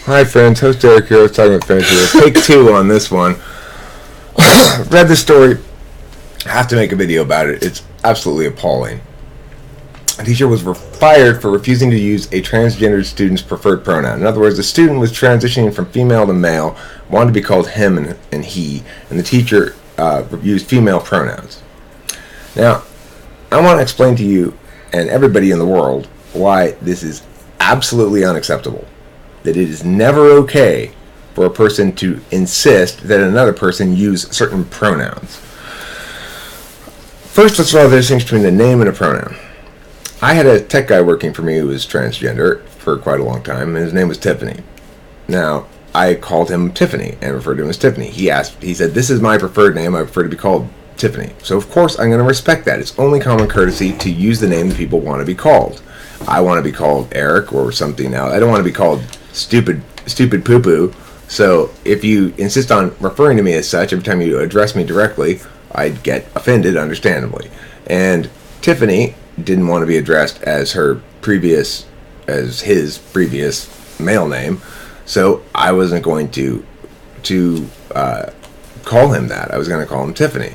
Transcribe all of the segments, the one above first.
Hi friends, host Derek here. I was talking with friends here. Take two on this one. Read the story. Have to make a video about it. It's absolutely appalling. A teacher was fired for refusing to use a transgender student's preferred pronoun. In other words, the student was transitioning from female to male, wanted to be called him and he, and the teacher used female pronouns. Now, I want to explain to you and everybody in the world why this is absolutely unacceptable. That it is never okay for a person to insist that another person use certain pronouns. First, let's draw the distinction between a name and a pronoun. I had a tech guy working for me who was transgender for quite a long time, and his name was Tiffany. Now, I called him Tiffany and referred to him as Tiffany. He said, "This is my preferred name. I prefer to be called Tiffany." So, of course, I'm going to respect that. It's only common courtesy to use the name that people want to be called. I want to be called Eric or something else. I don't want to be called stupid poo-poo. So if you insist on referring to me as such every time you address me directly, I'd get offended, understandably. And Tiffany didn't want to be addressed as his previous male name, so I wasn't going to call him that. I was going to call him Tiffany.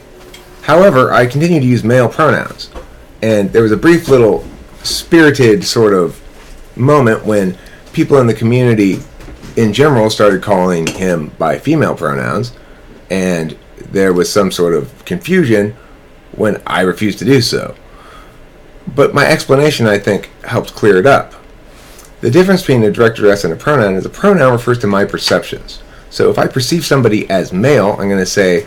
However, I continued to use male pronouns, and there was a brief little spirited sort of moment when people in the community in general started calling him by female pronouns, and there was some sort of confusion when I refused to do so. But my explanation, I think, helped clear it up. The difference between a direct address and a pronoun is a pronoun refers to my perceptions. So if I perceive somebody as male, I'm going to say,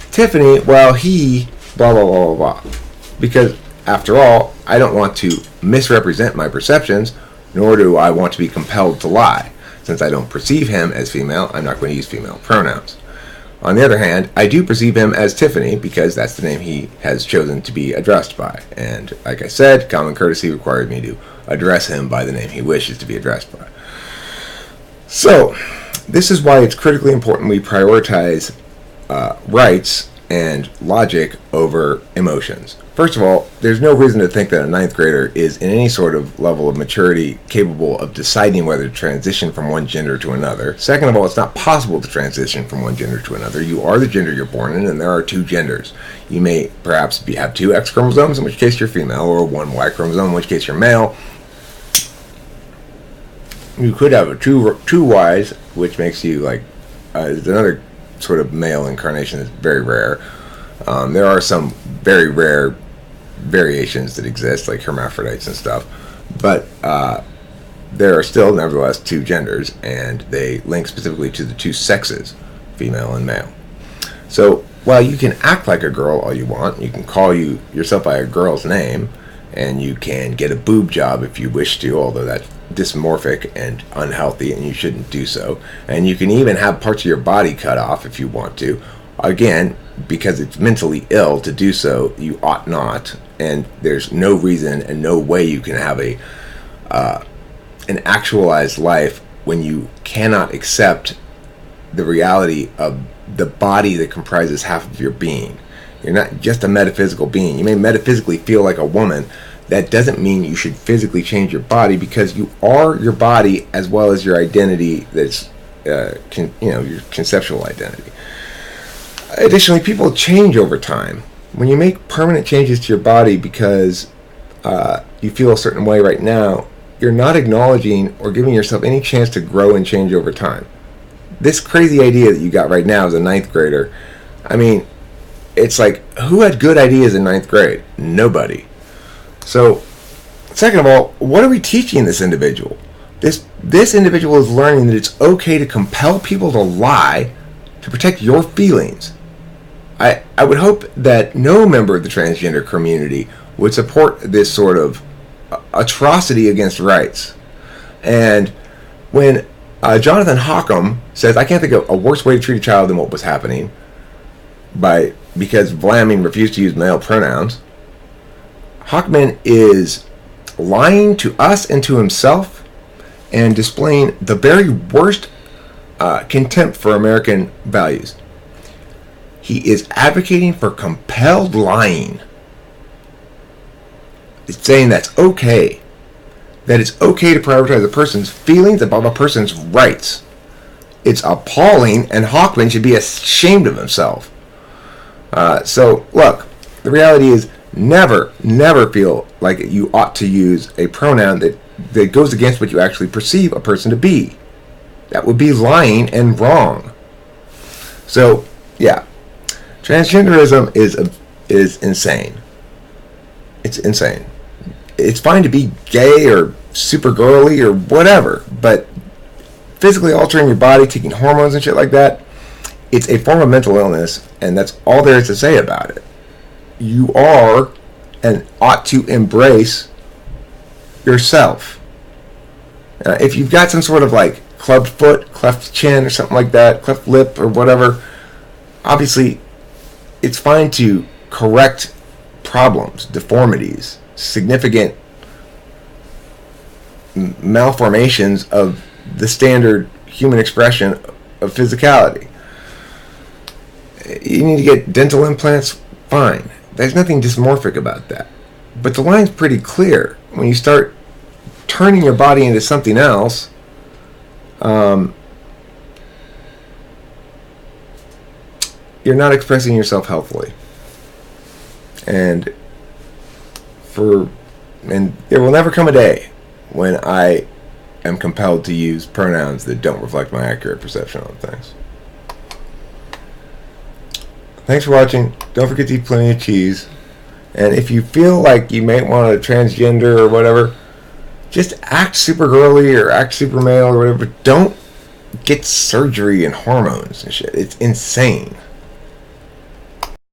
Tiffany, well, he, blah, blah, blah, blah, blah. Because, after all, I don't want to misrepresent my perceptions, nor do I want to be compelled to lie. Since I don't perceive him as female, I'm not going to use female pronouns. On the other hand, I do perceive him as Tiffany because that's the name he has chosen to be addressed by. And like I said, common courtesy required me to address him by the name he wishes to be addressed by. So, this is why it's critically important we prioritize rights and logic over emotions. First of all, there's no reason to think that a ninth grader is in any sort of level of maturity capable of deciding whether to transition from one gender to another. Second of all, it's not possible to transition from one gender to another. You are the gender you're born in, and there are two genders. You may perhaps have two X chromosomes, in which case you're female, or one Y chromosome, in which case you're male. You could have two Ys, which makes you another sort of male incarnation that's very rare. There are some very rare variations that exist, like hermaphrodites and stuff, but there are still nevertheless two genders, and they link specifically to the two sexes, female and male. So while you can act like a girl all you want, you can call yourself by a girl's name, and you can get a boob job if you wish to, although that's dysmorphic and unhealthy and you shouldn't do so, and you can even have parts of your body cut off if you want to. Again, because it's mentally ill to do so, you ought not, and there's no reason and no way you can have an actualized life when you cannot accept the reality of the body that comprises half of your being. You're not just a metaphysical being. You may metaphysically feel like a woman. That doesn't mean you should physically change your body, because you are your body as well as your identity that's your conceptual identity. Additionally, people change over time. When you make permanent changes to your body because you feel a certain way right now, you're not acknowledging or giving yourself any chance to grow and change over time. This crazy idea that you got right now as a ninth grader, I mean, it's like, who had good ideas in ninth grade? Nobody. So, second of all, what are we teaching this individual? This individual is learning that it's okay to compel people to lie to protect your feelings. I would hope that no member of the transgender community would support this sort of atrocity against rights. And when Jonathan Hockham says, I can't think of a worse way to treat a child than what was happening because Vlaming refused to use male pronouns, Hockman is lying to us and to himself and displaying the very worst contempt for American values. He is advocating for compelled lying. It's saying that's okay. that it's okay to prioritize a person's feelings above a person's rights. It's appalling, and Hawkman should be ashamed of himself. So, look, the reality is never feel like you ought to use a pronoun that goes against what you actually perceive a person to be. That would be lying and wrong. So, yeah, transgenderism is insane. It's insane. It's fine to be gay or super girly or whatever, but physically altering your body, taking hormones and shit like that, it's a form of mental illness, and that's all there is to say about it. You are and ought to embrace yourself. If you've got some sort of like clubbed foot, cleft chin or something like that, cleft lip or whatever, obviously it's fine to correct problems, deformities, significant malformations of the standard human expression of physicality. You need to get dental implants, fine. There's nothing dysmorphic about that. But the line's pretty clear. When you start turning your body into something else, you're not expressing yourself healthily. And there will never come a day when I am compelled to use pronouns that don't reflect my accurate perception on things. Thanks for watching. Don't forget to eat plenty of cheese. And if you feel like you may want a transgender or whatever, just act super girly or act super male or whatever. Don't get surgery and hormones and shit. It's insane.